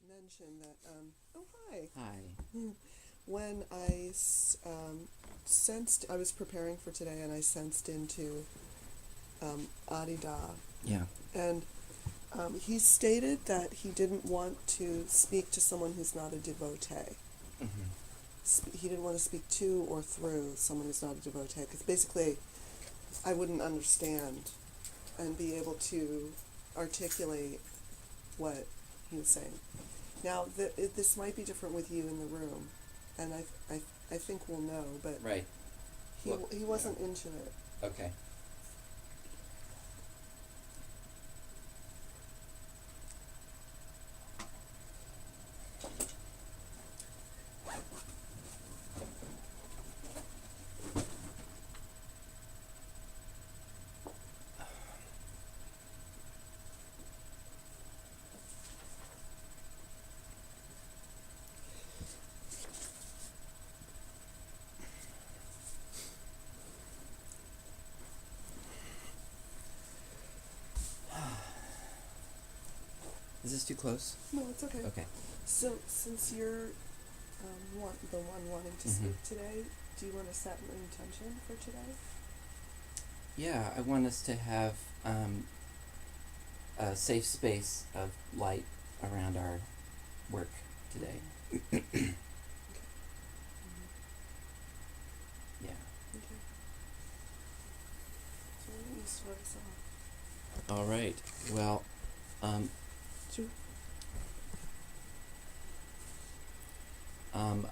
mention that, oh, hi. Hi. When sensed, I was preparing for today and I sensed into Adi Da. Yeah. And he stated that he didn't want to speak to someone who's not a devotee. He didn't want to speak to or through someone who's not a devotee, because basically I wouldn't understand and be able to articulate what he was saying. Now, this might be different with you in the room, and I think we'll know, but Right. he wasn't into it. Okay. Is this too close? No, it's okay. Okay. So, since you're the one wanting to speak today, do you want to set an intention for today? Yeah, I want us to have a safe space of light around our work today. Okay. Yeah. Okay. So why don't you start us off? All right. Well, Sure.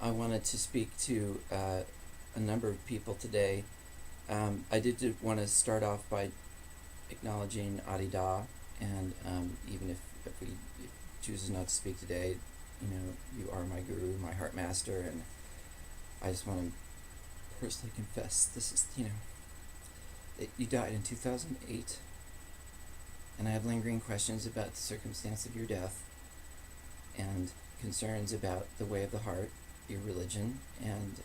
I wanted to speak to a number of people today. I did want to start off by acknowledging Adi Da, and even if he chooses not to speak today, you are my guru, my heart master, and I just want to personally confess this is, you died in 2008, and I have lingering questions about the circumstance of your death, and concerns about the way of the heart, your religion, and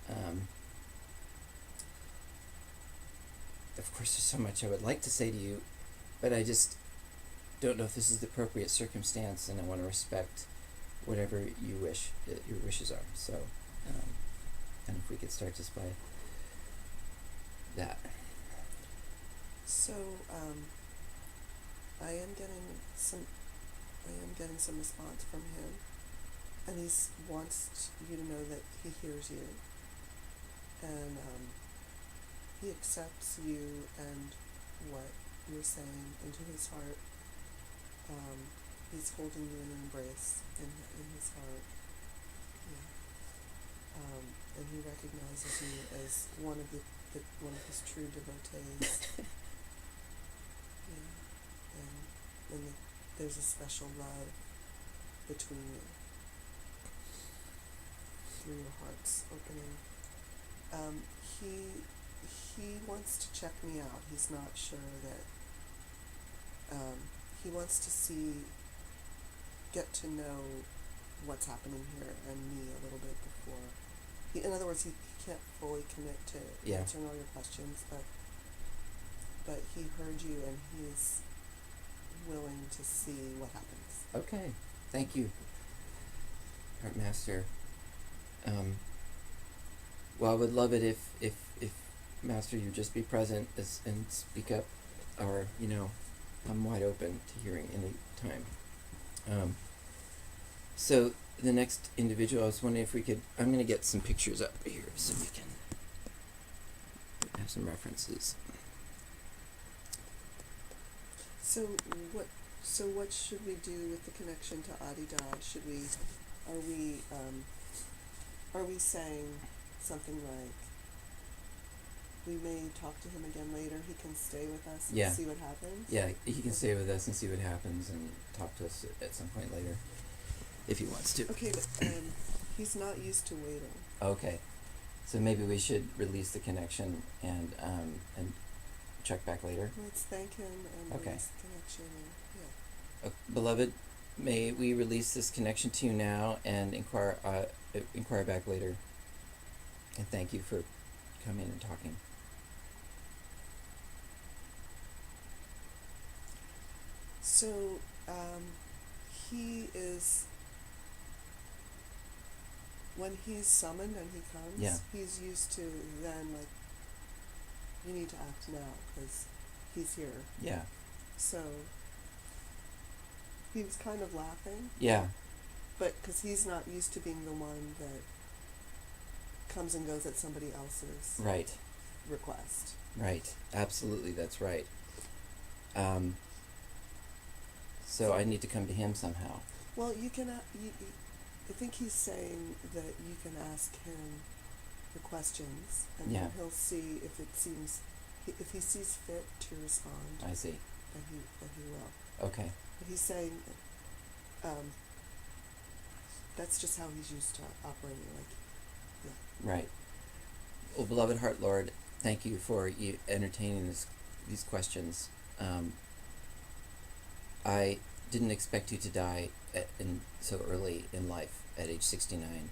of course there's so much I would like to say to you, but I just don't know if this is the appropriate circumstance, and I want to respect whatever you wish, your wishes are. So, and if we could start just by that. So, I am getting some response from him, and he wants you to know that he hears you, and he accepts you and what you're saying into his heart. He's holding you in an embrace in his heart. Yeah. And he recognizes you as one of one of his true devotees. Yeah. And there's a special love between you through your hearts opening. He wants to check me out. He's not sure that he wants to get to know what's happening here and me a little bit before. In other words, he can't fully commit to answering all your questions, but he heard you and he's willing to see what happens. Okay, thank you, Heart Master. Well, I would love it if Master, you just be present and speak up, or I'm wide open to hearing any time. So the next individual, I was wondering if we could. I'm going to get some pictures up here so we can have some references. So what should we do with the connection to Adi Da? Are we saying something like, we may talk to him again later, he can stay with us and see what happens? Yeah, he can stay with us and see what happens and talk to us at some point later, if he wants to. Okay, but he's not used to waiting. Okay, so maybe we should release the connection and check back later. Let's thank him and release the connection. And, Beloved, may we release this connection to you now and inquire back later. And thank you for coming and talking. So he is when he's summoned and he comes, Yeah. he's used to then, like, you need to act now because he's here. Yeah. So he was kind of laughing, Yeah. but because he's not used to being the one that comes and goes at somebody else's Right. request. Right. Absolutely, that's right. So I need to come to him somehow. Well, you can. I think he's saying that you can ask him the questions, and Yeah. then he'll see if it seems, if he sees fit to respond, I see. then he will. Okay. But he's saying, that's just how he's used to operating. Like, yeah. Right. Well, beloved Heart Lord, thank you for you entertaining these questions. I didn't expect you to die so early in life at age 69,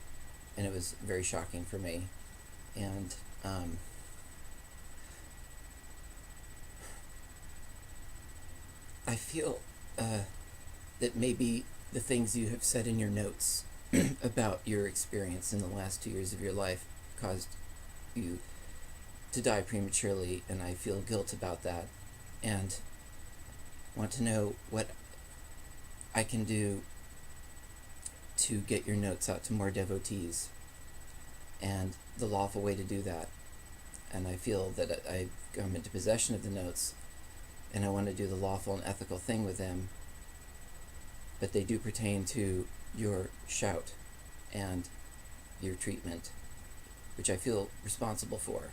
and it was very shocking for me. And I feel that maybe the things you have said in your notes about your experience in the last 2 years of your life caused you to die prematurely, and I feel guilt about that, and want to know what I can do to get your notes out to more devotees, and the lawful way to do that. And I feel that I've come into possession of the notes, and I want to do the lawful and ethical thing with them, but they do pertain to your shout and your treatment, which I feel responsible for.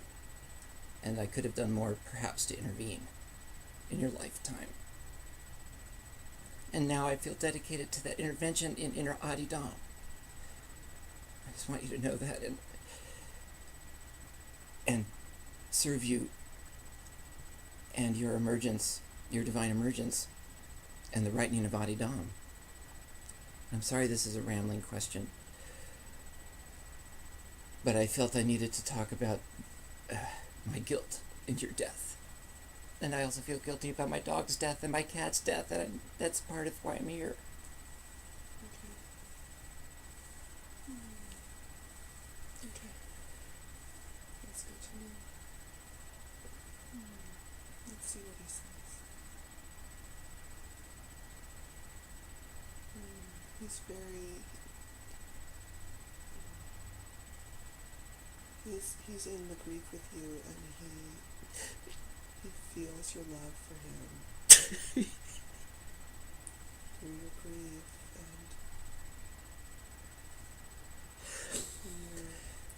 And I could have done more, perhaps, to intervene in your lifetime. And now I feel dedicated to that intervention in inner Adi Da. I just want you to know that and serve you and your emergence, your divine emergence, and the rightening of Adi Da. I'm sorry this is a rambling question, but I felt I needed to talk about my guilt in your death. And I also feel guilty about my dog's death and my cat's death, and that's part of why I'm here. Okay. Okay. That's good to know. Let's see what he says. He's very. He's in the grief with you, and he feels your love for him through your grief and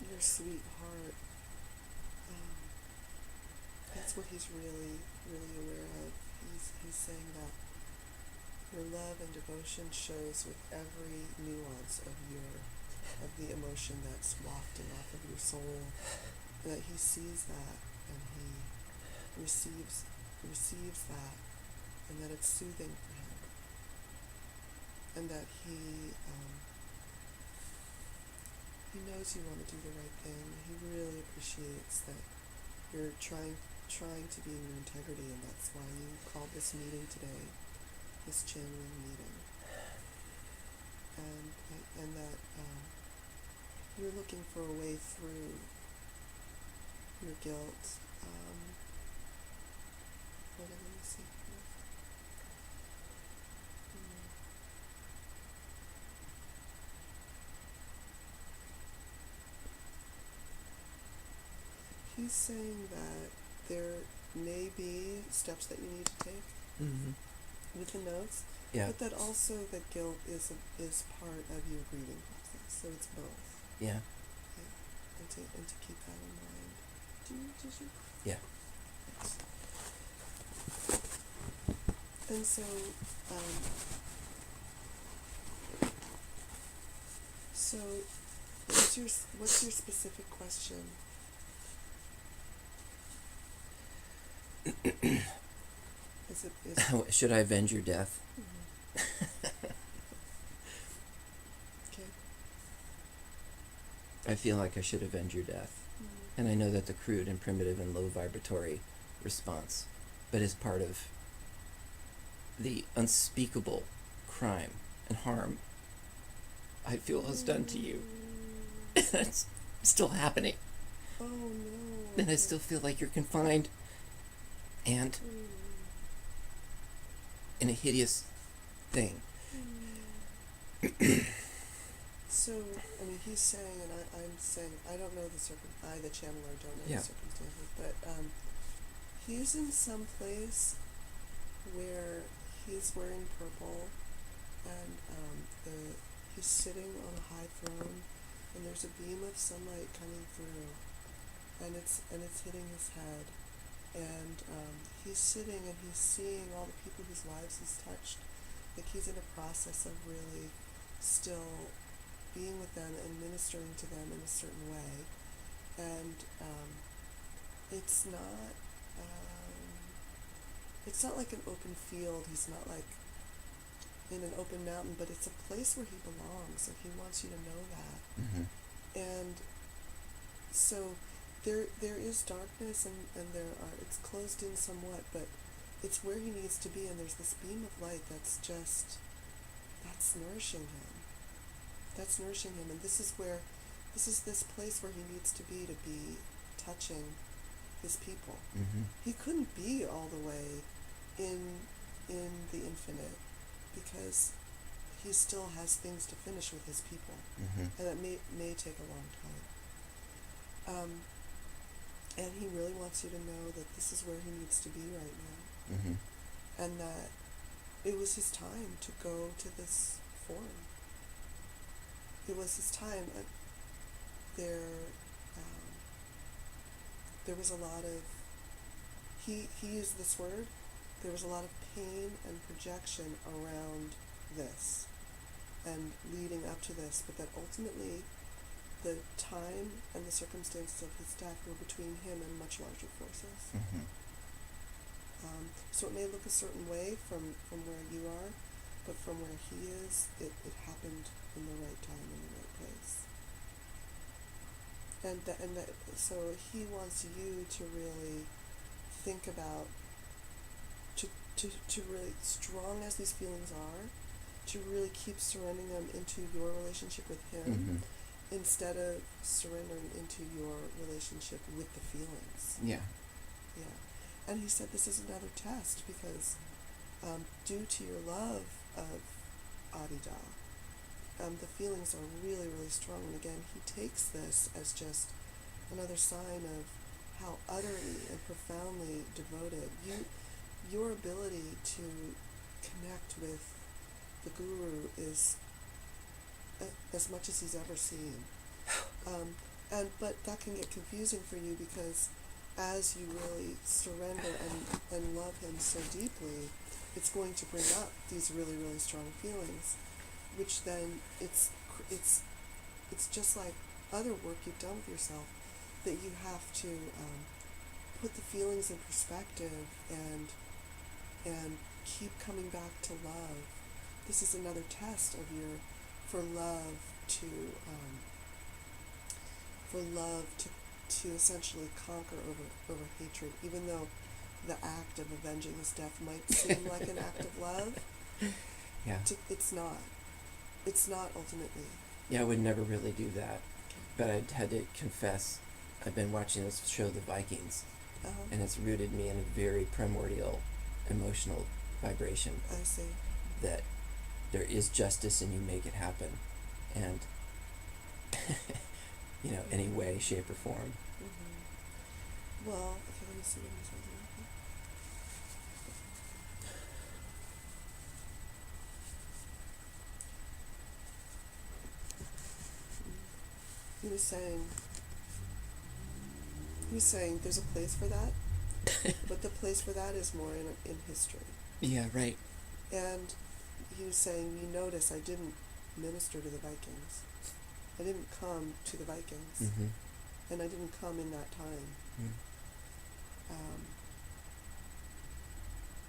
your sweet heart. That's what he's really, really aware of. He's saying that your love and devotion shows with every nuance of the emotion that's wafting off of your soul, that he sees that and he receives that, and that it's soothing for him, and that he knows you want to do the right thing. He really appreciates that you're trying to be in your integrity, and that's why you called this meeting today, this channeling meeting, and that you're looking for a way through your guilt. Hold on, let me see. He's saying that there may be steps that you need to take with the notes, Yeah. but that also that guilt is part of your grieving process. So it's both. Yeah. Yeah, and to keep that in mind. Did you? Yeah. And so, so what's your specific question? Is it Should I avenge your death? Okay. I feel like I should avenge your death. And I know that's a crude and primitive and low vibratory response, but is part of the unspeakable crime and harm I feel has done to you. It's still happening. Oh no. And I still feel like you're confined and in a hideous thing. So, I mean, he's saying, and I'm saying, I don't know I, the channeler, don't know Yeah. the circumstances, but he's in some place where he's wearing purple, and he's sitting on a high throne, and there's a beam of sunlight coming through, and it's hitting his head, and he's sitting and he's seeing all the people whose lives he's touched. Like, he's in a process of really still being with them and ministering to them in a certain way, and it's not like an open field. He's not like in an open mountain, but it's a place where he belongs, and he wants you to know that. Mm-hmm. And so there is darkness, and it's closed in somewhat, but it's where he needs to be, and there's this beam of light that's nourishing him. That's nourishing him, and this is this place where he needs to be touching his people. Mm-hmm. He couldn't be all the way in the infinite, because he still has things to finish with his people, Mm-hmm. and that may take a long time. And he really wants you to know that this is where he needs to be right now, Mm-hmm. and that it was his time to go to this forum. It was his time. There was a lot of, he used this word, there was a lot of pain and projection around this and leading up to this, but that ultimately the time and the circumstances of his death were between him and much larger forces. Mm-hmm. So it may look a certain way from where you are, but from where he is, it happened in the right time, in the right place. And so he wants you to really think about, to really, strong as these feelings are, to really keep surrendering them into your relationship with him, Mm-hmm. instead of surrendering into your relationship with the feelings. Yeah. Yeah. And he said this is another test, because due to your love of Adi Da, the feelings are really, really strong. And again, he takes this as just another sign of how utterly and profoundly devoted your ability to connect with the Guru is as much as he's ever seen. But that can get confusing for you, because as you really surrender and love him so deeply, it's going to bring up these really, really strong feelings, which then it's just like other work you've done with yourself, that you have to put the feelings in perspective and keep coming back to love. This is another test of for love to essentially conquer over hatred, even though the act of avenging his death might seem like an act of love. Yeah. It's not. It's not ultimately. Yeah, I would never really do that. But I had to confess, I've been watching this show, The Vikings, and it's rooted me in a very primordial emotional vibration. I see. That there is justice and you make it happen. And, any way, shape, or form. Mm-hmm. Well, okay, let me see what he says. He was saying there's a place for that, but the place for that is more in history. Yeah, right. And he was saying, you notice I didn't minister to the Vikings. I didn't come to the Vikings. Mm-hmm. And I didn't come in that time.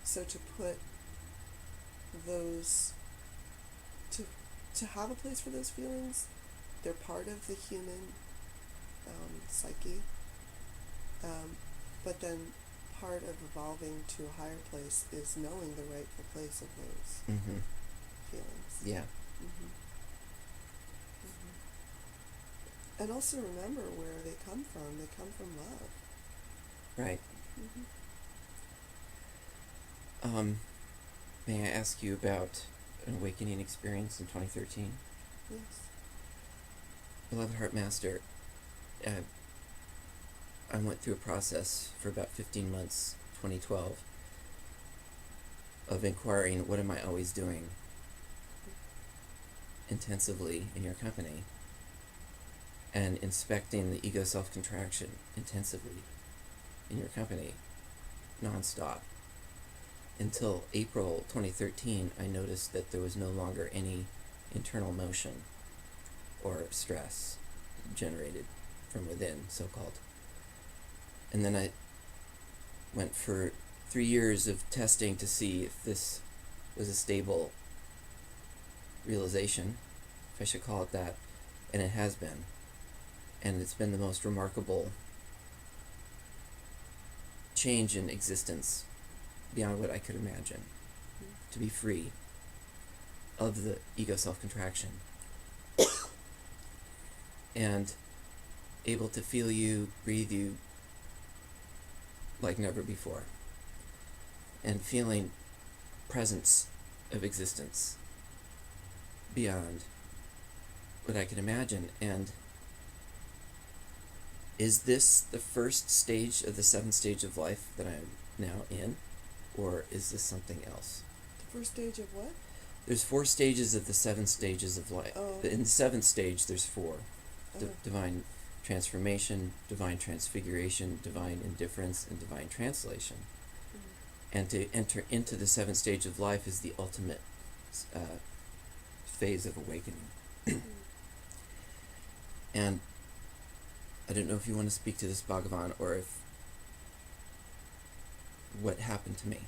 So to put those, to have a place for those feelings, they're part of the human psyche, but then part of evolving to a higher place is knowing the rightful place of those feelings. Yeah. And also remember where they come from. They come from love. Right. May I ask you about an awakening experience in 2013? Yes. Beloved Heart Master, I went through a process for about 15 months, 2012, of inquiring, what am I always doing intensively in your company, and inspecting the ego self-contraction intensively in your company, nonstop. Until April 2013, I noticed that there was no longer any internal motion or stress generated from within, so-called. And then I went for 3 years of testing to see if this was a stable realization, if I should call it that, and it has been. And it's been the most remarkable change in existence beyond what I could imagine, to be free of the ego self-contraction and able to feel you, breathe you like never before, and feeling presence of existence beyond what I can imagine. And is this the first stage of the 7th stage of life that I'm now in, or is this something else? The first stage of what? There's 4 stages of the 7 stages of life. Oh. In the 7th stage, there's 4. Oh. Divine transformation, divine transfiguration, divine indifference, and divine translation. And to enter into the 7th stage of life is the ultimate phase of awakening. And I don't know if you want to speak to this, Bhagavan, or if what happened to me.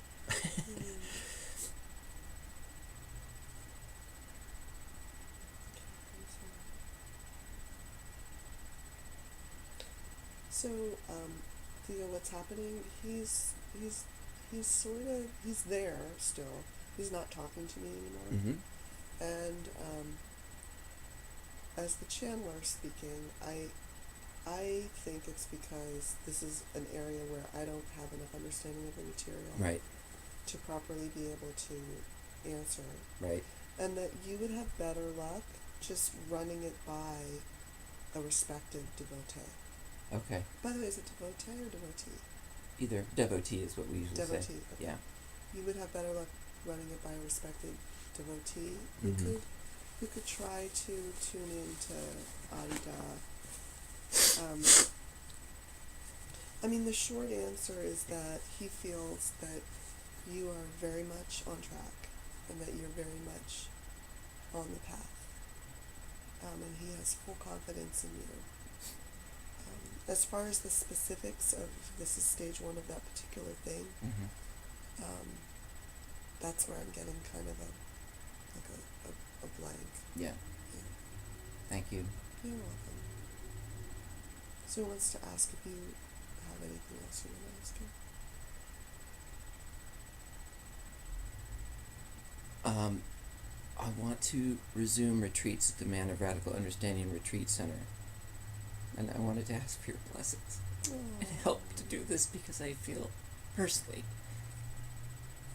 So, Theo, what's happening? He's there still. He's not talking to me anymore. Mm-hmm. And as the channeler speaking, I think it's because this is an area where I don't have enough understanding of the material, Right. to properly be able to answer. Right. And that you would have better luck just running it by a respected devotee. Okay. By the way, is it devotee or devotee? Either. Devotee is what we usually say. Devotee. Okay. Yeah. You would have better luck running it by a respected devotee Mm-hmm. who could try to tune into Adi Da. I mean, the short answer is that he feels that you are very much on track and that you're very much on the path. And he has full confidence in you. As far as the specifics of this is stage 1 of that particular thing, Mm-hmm. that's where I'm getting kind of a blank. Yeah. Yeah. Thank you. You're welcome. So he wants to ask if you have anything else you want to ask him. I want to resume retreats at the Man of Radical Understanding Retreat Center. And I wanted to ask for your blessings and help to do this, because I feel personally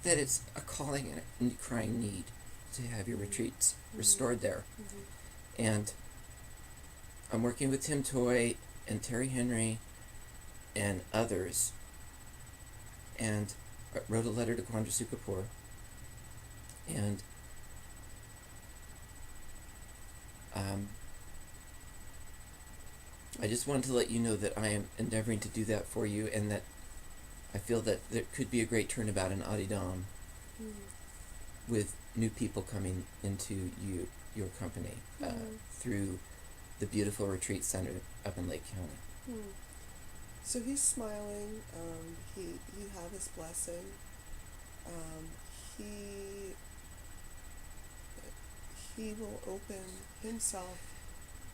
that it's a calling and a crying need to have your retreats restored there. Mm-hmm. And I'm working with Tim Toy and Terry Henry and others, and I wrote a letter to Kwandrasu Kapoor, and I just wanted to let you know that I am endeavoring to do that for you, and that I feel that there could be a great turnabout in Adi Dham with new people coming into your company through the beautiful retreat center up in Lake County. So he's smiling. You have his blessing. He will open himself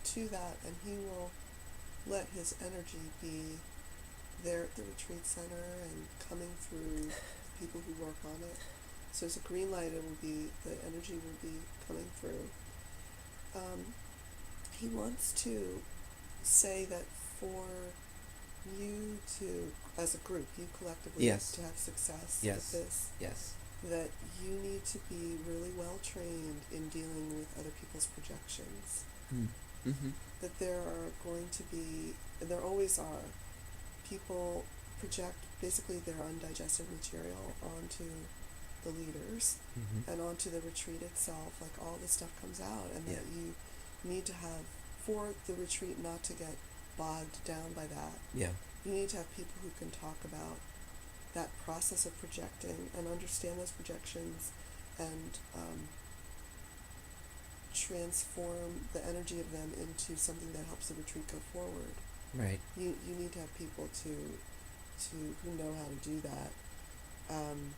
to that, and he will let his energy be there at the retreat center and coming through the people who work on it. So as a green light, the energy will be coming through. He wants to say that for you to, as a group, you collectively, Yes. to have success Yes. with this, Yes. that you need to be really well trained in dealing with other people's projections. Mm-hmm. That there are going to be, and there always are, people project basically their undigested material onto the leaders Mm-hmm. and onto the retreat itself. Like all this stuff comes out, and that Yeah. you need to have, for the retreat not to get bogged down by that, Yeah. you need to have people who can talk about that process of projecting and understand those projections and transform the energy of them into something that helps the retreat go forward. Right. You need to have people to who know how to do that. Um,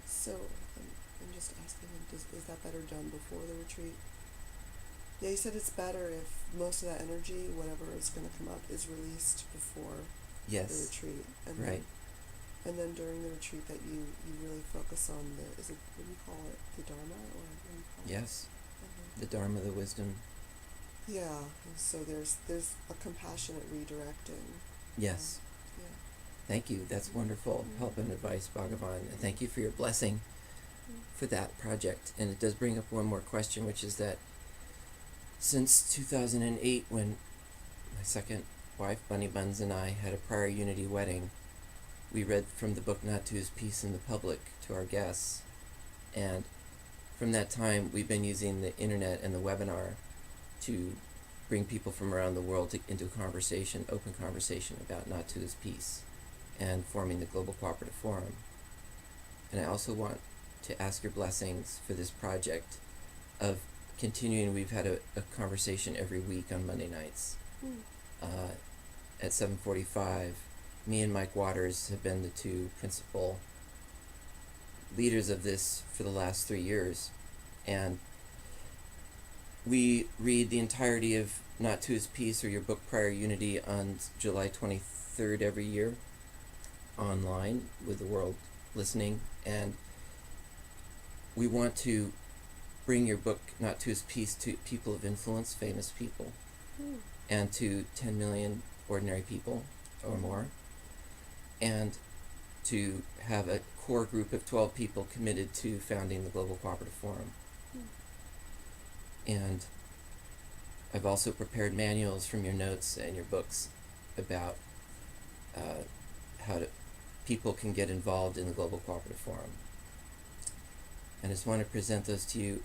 so I'm just asking him, is that better done before the retreat? Yeah, he said it's better if most of that energy, whatever is going to come up, is released before the Yes. retreat, and Right. then during the retreat that you really focus on the, is it, what do you call it, the Dharma, or what do you call it? Yes. Mhm. The Dharma, the wisdom. Yeah, and so there's a compassionate redirecting. Yes. Yeah. Thank you. That's wonderful help and advice, Bhagavan. And thank you for your blessing for that project. And it does bring up one more question, which is that since 2008, when my second wife, Bunny Buns, and I had a prior unity wedding, we read from the book Natu's Peace in the Public to our guests. And from that time, we've been using the internet and the webinar to bring people from around the world into conversation, open conversation about Natu's Peace and forming the Global Cooperative Forum. And I also want to ask your blessings for this project of continuing. We've had a conversation every week on Monday nights at 7:45. Me and Mike Waters have been the two principal leaders of this for the last 3 years. And we read the entirety of Natu's Peace, or your book Prior Unity, on July 23rd every year online with the world listening. And we want to bring your book Natu's Peace to people of influence, famous people, and to 10 million ordinary people or more, and to have a core group of 12 people committed to founding the Global Cooperative Forum. And I've also prepared manuals from your notes and your books about how people can get involved in the Global Cooperative Forum. And I just want to present those to you,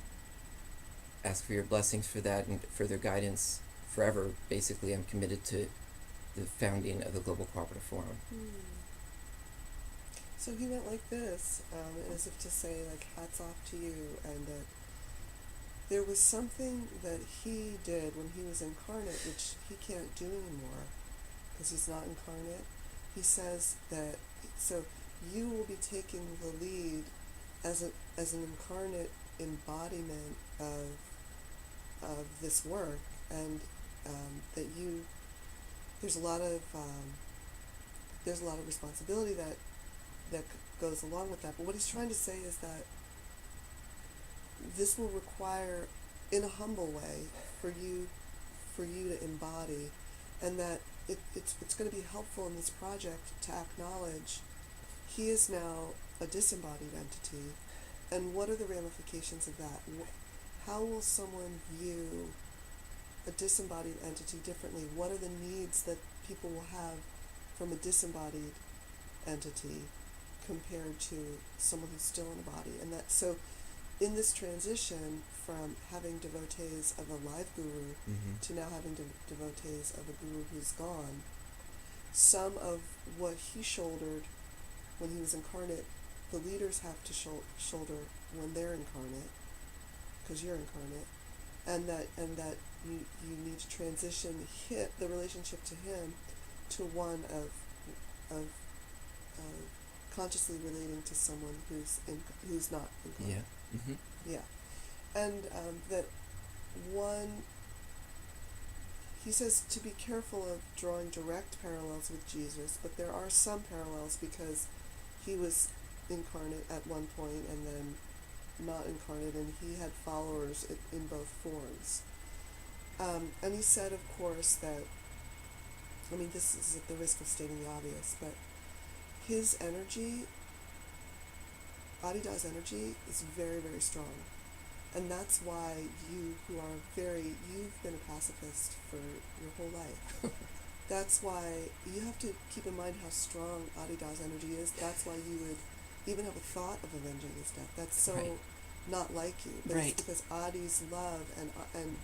ask for your blessings for that and further guidance forever. Basically, I'm committed to the founding of the Global Cooperative Forum. So he went like this, as if to say, like, hats off to you, and that there was something that he did when he was incarnate, which he can't do anymore, because he's not incarnate. He says that, so you will be taking the lead as an incarnate embodiment of this work, and that there's a lot of responsibility that goes along with that. But what he's trying to say is that this will require, in a humble way, for you to embody, and that it's going to be helpful in this project to acknowledge he is now a disembodied entity, and what are the ramifications of that? How will someone view a disembodied entity differently? What are the needs that people will have from a disembodied entity compared to someone who's still in a body? And that, so in this transition from having devotees of a live guru to now having devotees of a guru who's gone, some of what he shouldered when he was incarnate, the leaders have to shoulder when they're incarnate, because you're incarnate, and that you need to transition the relationship to him to one of consciously relating to someone who's not incarnate. Yeah. Mm-hmm. Yeah. And that one, he says to be careful of drawing direct parallels with Jesus, but there are some parallels, because he was incarnate at one point and then not incarnate, and he had followers in both forms. And he said, of course, that, I mean, this is at the risk of stating the obvious, but his energy, Adi Da's energy, is very, very strong. And that's why you, who are you've been a pacifist for your whole life. That's why you have to keep in mind how strong Adi Da's energy is. That's why you would even have a thought of avenging his death. That's so Right. not like you. But Right. it's because Adi's love and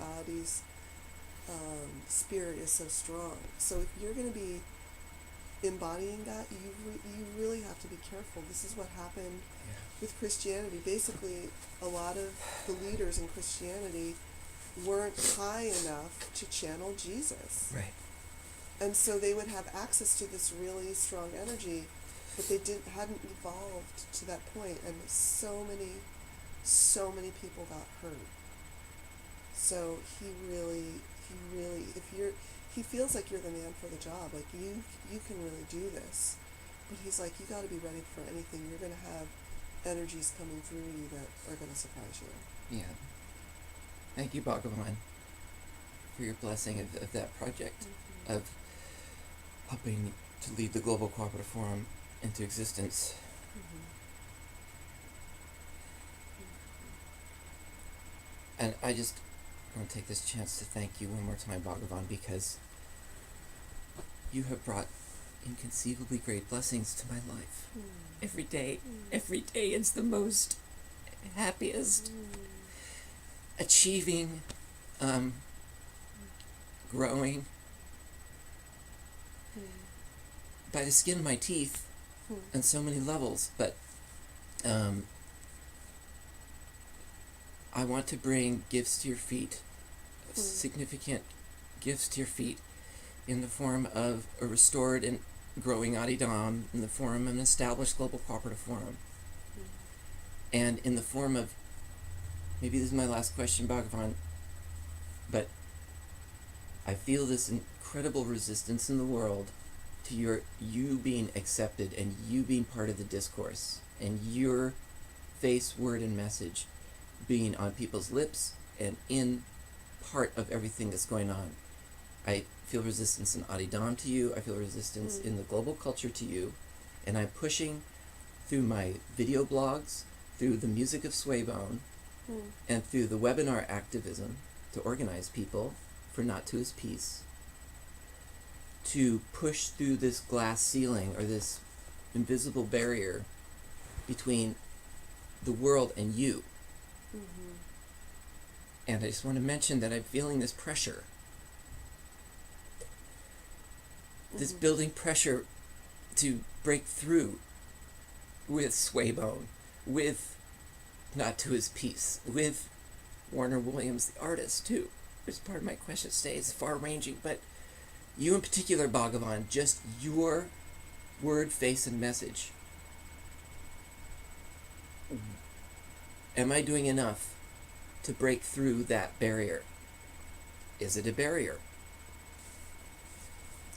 Adi's spirit is so strong. So if you're going to be embodying that, you really have to be careful. This is what happened with Christianity. Basically, a lot of the leaders in Christianity weren't high enough to channel Jesus. Right. And so they would have access to this really strong energy, but they hadn't evolved to that point, and so many people got hurt. So he really, he feels like you're the man for the job. Like you can really do this. But he's like, you got to be ready for anything. You're going to have energies coming through you that are going to surprise you. Yeah. Thank you, Bhagavan, for your blessing of that project, of helping to lead the Global Cooperative Forum into existence. And I just want to take this chance to thank you one more time, Bhagavan, because you have brought inconceivably great blessings to my life. Every day it's the most happiest, achieving, growing by the skin of my teeth on so many levels. But I want to bring gifts to your feet, significant gifts to your feet, in the form of a restored and growing Adi Da, in the form of an established Global Cooperative Forum, and in the form of, maybe this is my last question, Bhagavan, but I feel this incredible resistance in the world to you being accepted and you being part of the discourse and your face, word, and message being on people's lips and in part of everything that's going on. I feel resistance in Adi Da to you. I feel resistance in the global culture to you. And I'm pushing through my video blogs, through the music of Swaybone, and through the webinar activism to organize people for Not To His Peace, to push through this glass ceiling or this invisible barrier between the world and you. And I just want to mention that I'm feeling this pressure, this building pressure to break through with Swaybone, with Not To His Peace, with Warner Williams, the artist, too. Which part of my question stays far-ranging, but you in particular, Bhagavan, just your word, face, and message. Am I doing enough to break through that barrier? Is it a barrier?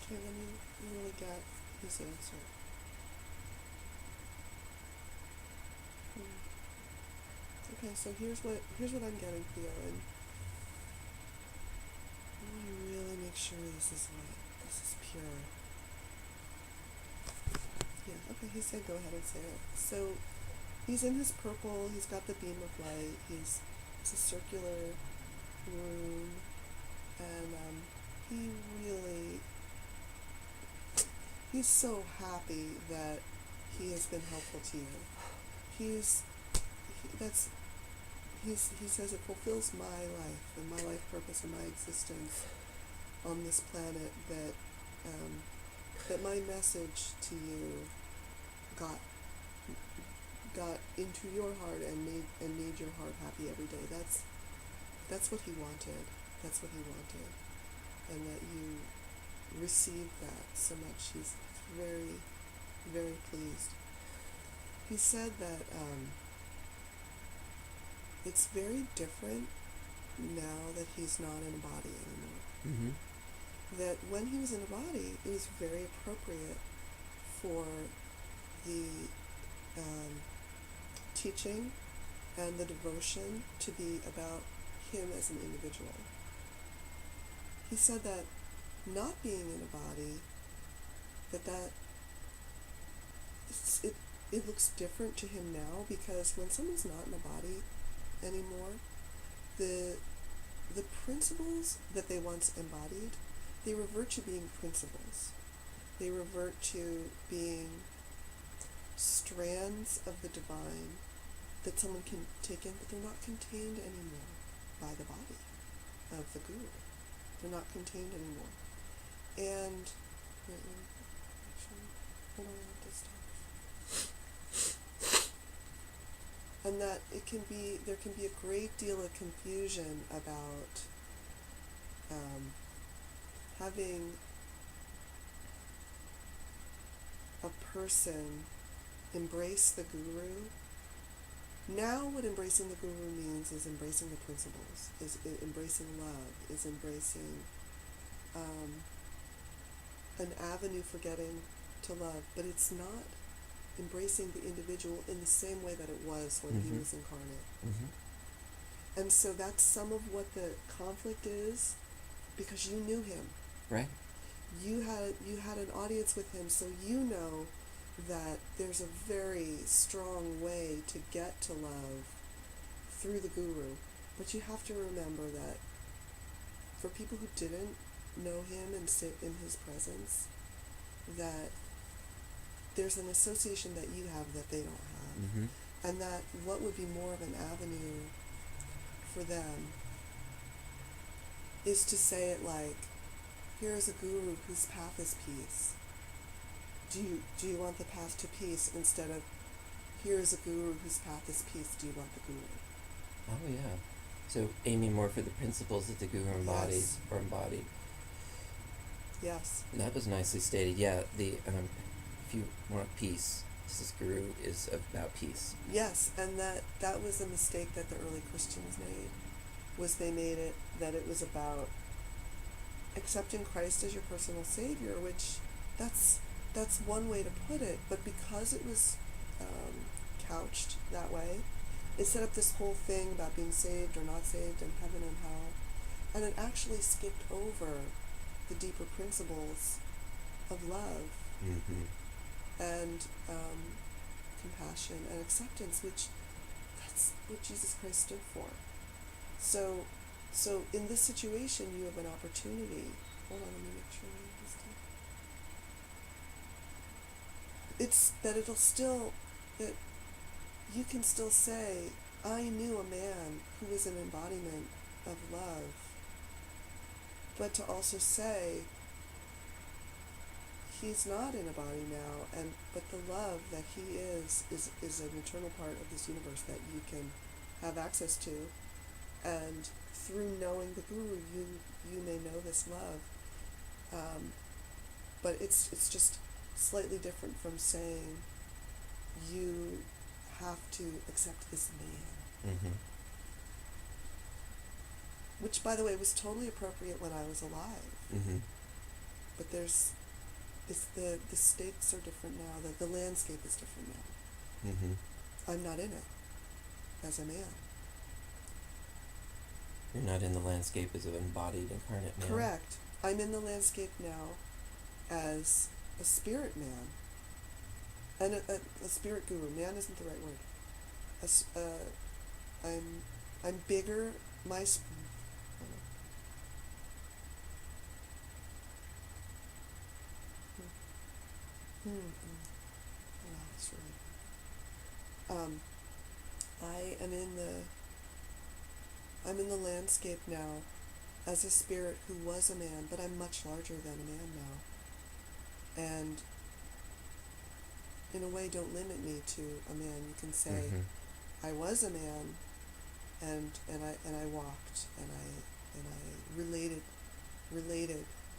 Okay, let me really get his answer. Okay, so here's what I'm getting, Theo, and I want to really make sure this is pure. Yeah, okay, he said go ahead and say it. So he's in his purple, he's got the beam of light, it's a circular room, and he's so happy that he has been helpful to you. He says it fulfills my life and my life purpose and my existence on this planet, that my message to you got into your heart and made your heart happy every day. That's what he wanted. That's what he wanted. And that you received that so much. He's very, very pleased. He said that it's very different now that he's not in a body anymore. That when he was in a body, it was very appropriate for the teaching and the devotion to be about him as an individual. he said that not being in a body, that it looks different to him now, because when someone's not in a body anymore, the principles that they once embodied, they revert to being principles. They revert to being strands of the divine that someone can take in, but they're not contained anymore by the body of the guru. They're not contained anymore. And wait, let me actually hold on this time. And that there can be a great deal of confusion about having a person embrace the guru. Now what embracing the guru means is embracing the principles, is embracing love, is embracing an avenue for getting to love, but it's not embracing the individual in the same way that it was when he was incarnate. Mm-hmm. And so that's some of what the conflict is, because you knew him. Right. You had an audience with him, so you know that there's a very strong way to get to love through the guru. But you have to remember that for people who didn't know him and sit in his presence, that there's an association that you have that they don't have. Mm-hmm. And that what would be more of an avenue for them is to say it like, here is a guru whose path is peace. Do you want the path to peace, instead of, here is a guru whose path is peace, do you want the guru? Oh yeah. So aiming more for the principles that the guru embodied. Yes. Or embodied. Yes. That was nicely stated. Yeah, if you want peace, this guru is about peace. Yes, and that was a mistake that the early Christians made, was they made it that it was about accepting Christ as your personal savior, which that's one way to put it, but because it was couched that way, it set up this whole thing about being saved or not saved and heaven and hell, and it actually skipped over the deeper principles of love and compassion and acceptance, which that's what Jesus Christ stood for. So in this situation, you have an opportunity. Hold on, let me make sure I understand. It's that that you can still say, I knew a man who was an embodiment of love, but to also say, he's not in a body now, but the love that he is an eternal part of this universe that you can have access to, and through knowing the guru, you may know this love, but it's just slightly different from saying you have to accept this man. Mm-hmm. Which, by the way, was totally appropriate when I was alive. Mm-hmm. But the stakes are different now. The landscape is different now. Mm-hmm. I'm not in it as a man. You're not in the landscape as an embodied incarnate man. Correct. I'm in the landscape now as a spirit man. And a spirit guru. Man isn't the right word. I'm bigger. That's right. I'm in the landscape now as a spirit who was a man, but I'm much larger than a man now. And in a way, don't limit me to a man. You can say, I was a man, and I walked, and I related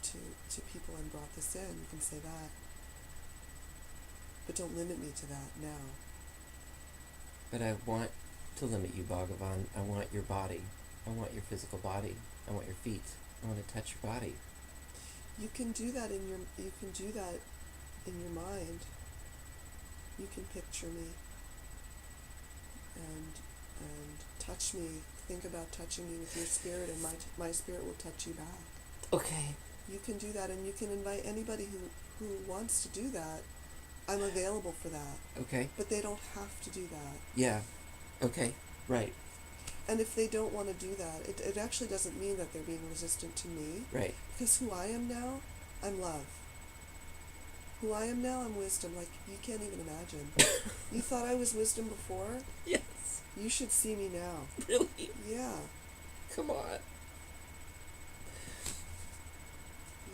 to people and brought this in. You can say that. But don't limit me to that now. But I want to limit you, Bhagavan. I want your body. I want your physical body. I want your feet. I want to touch your body. You can do that in your mind. You can picture me and touch me. Think about touching me with your spirit, and my spirit will touch you back. Okay. You can do that, and you can invite anybody who wants to do that. I'm available for that. Okay. But they don't have to do that. Yeah. Okay. Right. And if they don't want to do that, it actually doesn't mean that they're being resistant to me. Right. Because who I am now, I'm love. Who I am now, I'm wisdom. Like, you can't even imagine. You thought I was wisdom before? Yes. You should see me now. Really? Yeah. Come on.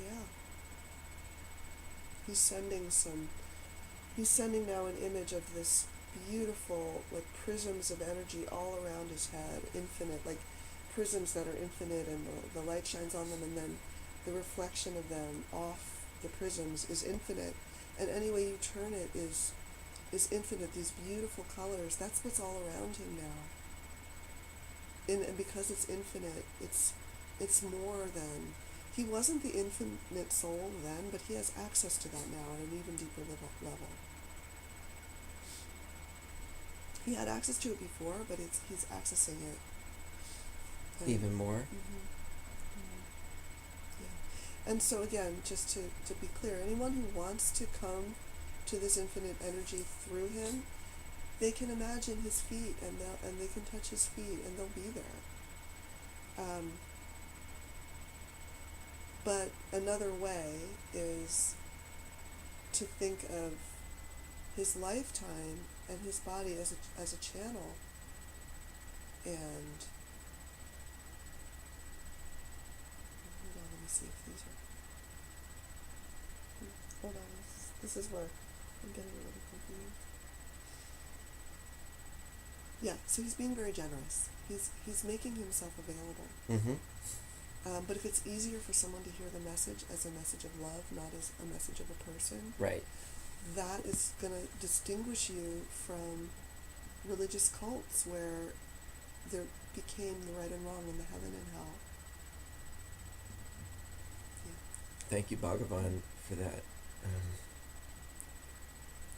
Yeah. He's sending now an image of this beautiful, like, prisms of energy all around his head, infinite, like prisms that are infinite, and the light shines on them, and then the reflection of them off the prisms is infinite, and any way you turn it is infinite. These beautiful colors, that's what's all around him now. And because it's infinite, it's more than, he wasn't the infinite soul then, but he has access to that now at an even deeper level. He had access to it before, but he's accessing it. Even more? Mm-hmm. Mm-hmm. Yeah. And so again, just to be clear, anyone who wants to come to this infinite energy through him, they can imagine his feet, and they can touch his feet, and they'll be there. But another way is to think of his lifetime and his body as a channel, and hold on, let me see if these are. Hold on, this is where I'm getting a little confused. Yeah, so he's being very generous. He's making himself available. Mm-hmm. But if it's easier for someone to hear the message as a message of love, not as a message of a person, Right. that is going to distinguish you from religious cults where there became the right and wrong and the heaven and hell. Yeah. Thank you, Bhagavan, for that.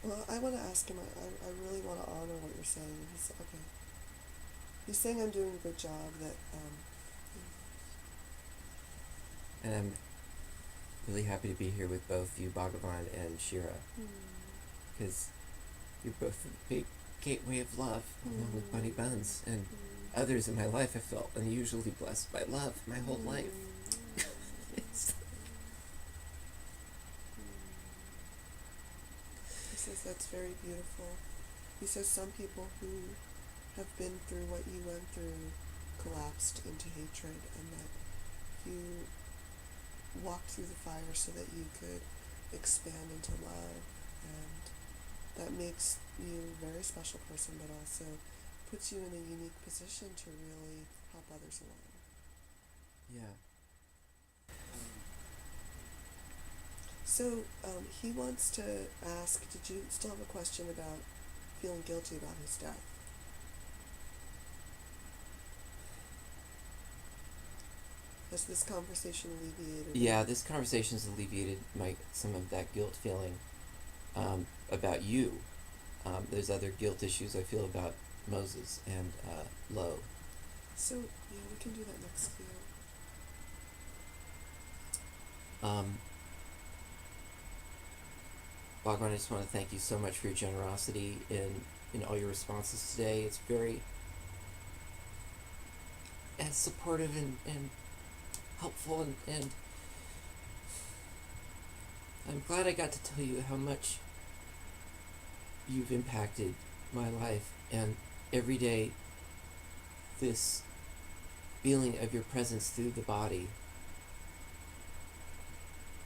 Well, I want to ask him, I really want to honor what you're saying. He's, okay. He's saying I'm doing a good job, that, And I'm really happy to be here with both you, Bhagavan, and Sheira, because you're both a big gateway of love, along with Bunny Buns, and others in my life have felt unusually blessed by love my whole life. He says that's very beautiful. He says some people who have been through what you went through collapsed into hatred, and that you walked through the fire so that you could expand into love, and that makes you a very special person, but also puts you in a unique position to really help others along. Yeah. So he wants to ask, did you still have a question about feeling guilty about his death? Has this conversation alleviated? Yeah, this conversation's alleviated some of that guilt feeling about you. There's other guilt issues I feel about Moses and Lo. So, yeah, we can do that next video. Bhagwan, I just want to thank you so much for your generosity in all your responses today. It's very supportive and helpful, and I'm glad I got to tell you how much you've impacted my life, and every day this feeling of your presence through the body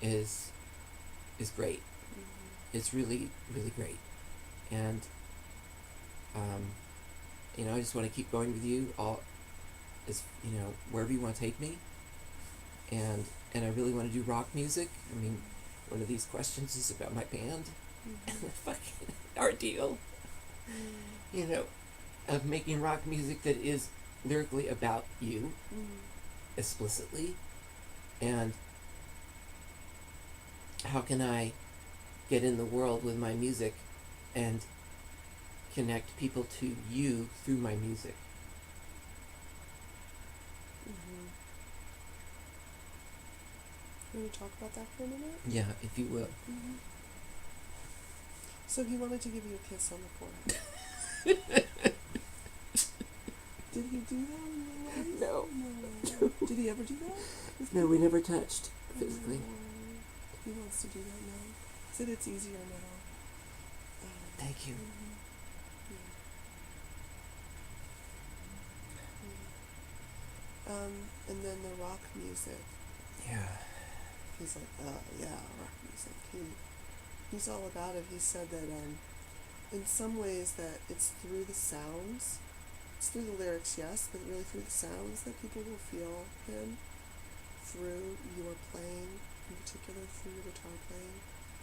is great. Mm-hmm. It's really, really great. And I just want to keep going with you wherever you want to take me. And I really want to do rock music. I mean, one of these questions is about my band. Mm-hmm. Fucking ordeal. Of making rock music that is lyrically about you, explicitly. And how can I get in the world with my music and connect people to you through my music? You want to talk about that for a minute? Yeah, if you will. Mm-hmm. So he wanted to give you a kiss on the forehead. Did he do that in real life? No. No. Did he ever do that? No, we never touched physically. He wants to do that now. He said it's easier now. Thank you. Mm-hmm. Yeah. And then the rock music. Yeah. He's like, yeah, rock music. He's all about it. He said that in some ways that it's through the sounds, it's through the lyrics, yes, but really through the sounds that people will feel him, through your playing, in particular through your guitar playing.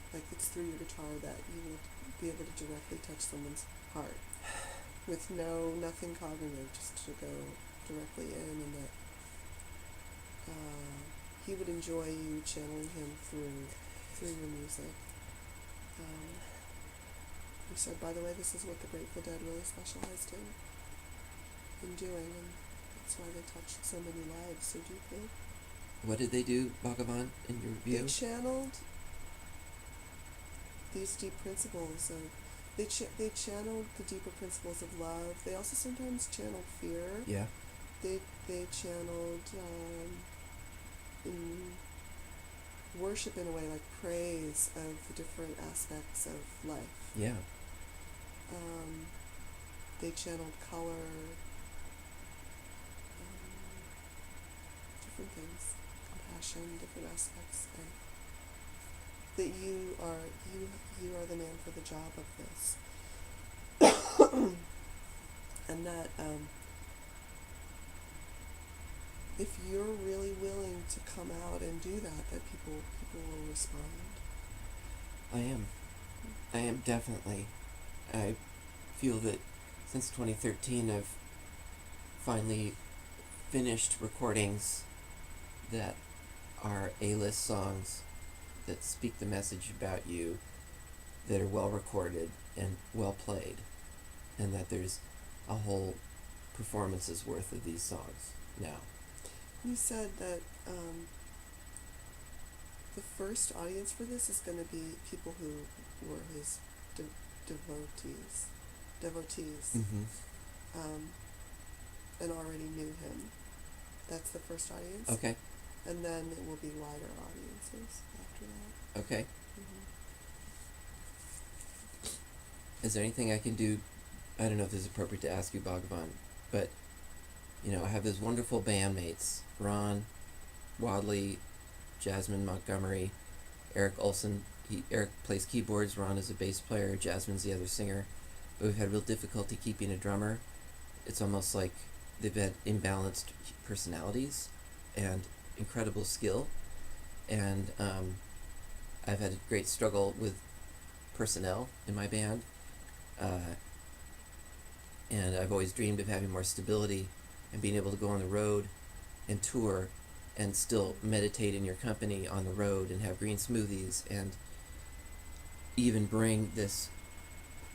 Like it's through your guitar that you will be able to directly touch someone's heart with nothing cognitive, just to go directly in, and that he would enjoy you channeling him through your music. He said, by the way, this is what the Grateful Dead really specialized in doing, and that's why they touched so many lives so deeply. What did they do, Bhagavan, in your view? They channeled these deep principles of, they channeled the deeper principles of love. They also sometimes channeled fear. Yeah. They channeled in worship in a way, like praise of the different aspects of life. Yeah. They channeled color, different things, compassion, different aspects of that you are the man for the job of this. And that if you're really willing to come out and do that people will respond. I am definitely. I feel that since 2013 I've finally finished recordings that are A-list songs that speak the message about you, that are well recorded and well played, and that there's a whole performance's worth of these songs now. You said that the first audience for this is going to be people who were his devotees, Mm-hmm. And already knew him. That's the first audience. Okay. And then it will be wider audiences after that. Okay. Mm-hmm. Is there anything I can do? I don't know if this is appropriate to ask you, Bhagavan, but I have those wonderful bandmates, Ron Wadley, Jasmine Montgomery, Eric Olson. Eric plays keyboards, Ron is a bass player, Jasmine's the other singer. But we've had real difficulty keeping a drummer. It's almost like they've had imbalanced personalities and incredible skill. And I've had a great struggle with personnel in my band. And I've always dreamed of having more stability and being able to go on the road and tour and still meditate in your company on the road and have green smoothies and even bring this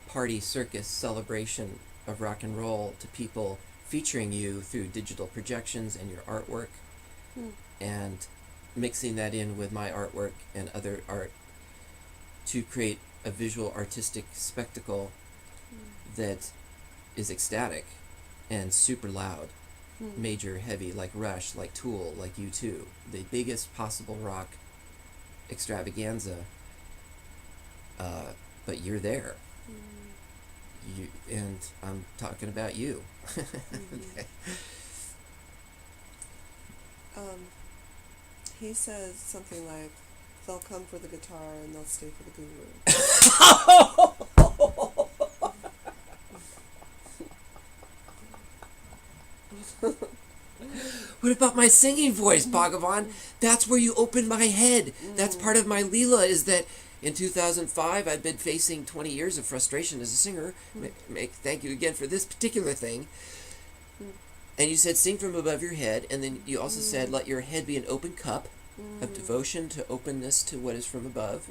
party circus celebration of rock and roll to people, featuring you through digital projections and your artwork, and mixing that in with my artwork and other art to create a visual artistic spectacle that is ecstatic and super loud, major, heavy, like Rush, like Tool, like U2, the biggest possible rock extravaganza, but you're there. And I'm talking about you. He says something like, they'll come for the guitar and they'll stay for the guru. What about my singing voice, Bhagavan? That's where you opened my head. That's part of my Leela, is that in 2005, I'd been facing 20 years of frustration as a singer. Thank you again for this particular thing. And you said, sing from above your head. And then you also said, let your head be an open cup of devotion to openness to what is from above.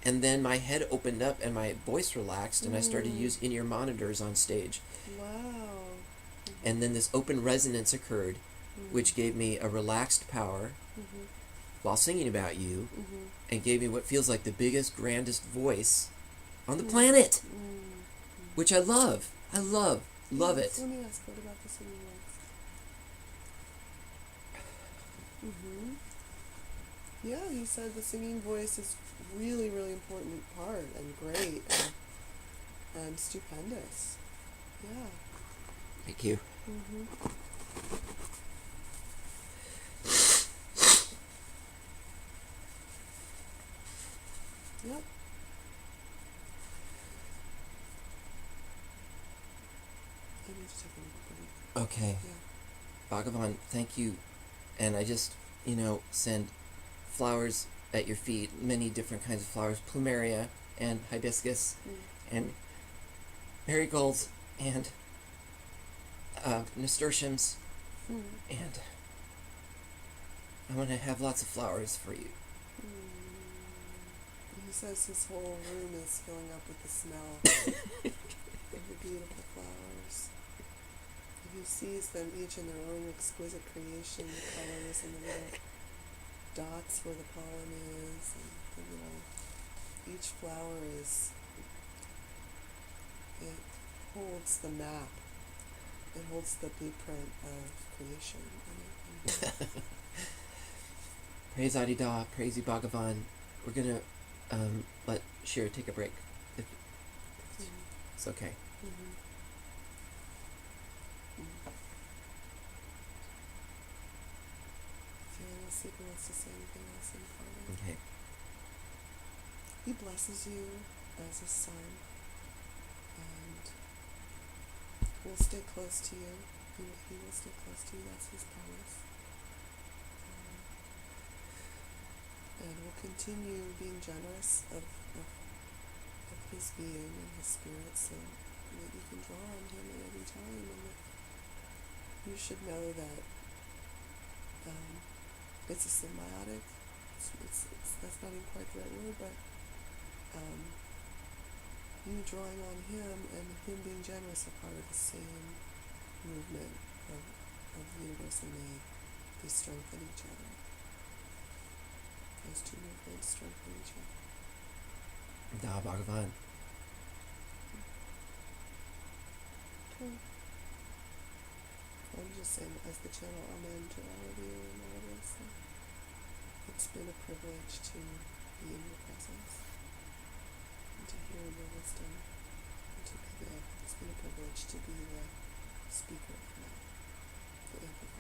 And then my head opened up and my voice relaxed, and I started to use in-ear monitors on stage. Wow. And then this open resonance occurred, which gave me a relaxed power while singing about you, Mm-hmm. and gave me what feels like the biggest, grandest voice on the Mm. planet, Mm. which I love. I love Yes, it. let me ask, what about the singing voice? Mm-hmm. Yeah, he said the singing voice is really, really important part and great and stupendous. Yeah. Thank you. Mm-hmm. Yep. I need to take a break. Okay. Yeah. Bhagavan, thank you. And I just, send flowers at your feet, many different kinds of flowers, plumeria and hibiscus Mm. and marigolds and nasturtiums, Mm. and I want to have lots of flowers for you. He says his whole room is filling up with the smell of the beautiful flowers. He sees them each in their own exquisite creation, the colors and the little dots where the pollen is, and the little, each flower it holds the map, it holds the blueprint of creation in it. Praise Adi Da, praise you Bhagavan. We're gonna let Sheira take a break. If it's okay. Mm-hmm. If anyone else wants to say anything else in comment. Okay. He blesses you as a son, and will stay close to you. He will stay close to you. That's his promise. And will continue being generous of his being and his spirit, so that you can draw on him at any time, and that you should know that it's a symbiotic. It's that's not even quite the right word, but you drawing on him and him being generous are part of the same movement of the universe, and they strengthen each other. Those two movements strengthen each other. Da Bhagavan. Okay. I'm just saying, as the channel, amen to all of you and all of this. It's been a privilege to be in your presence and to hear your wisdom and to be there. It's been a privilege to be the speaker for now, the amplifier.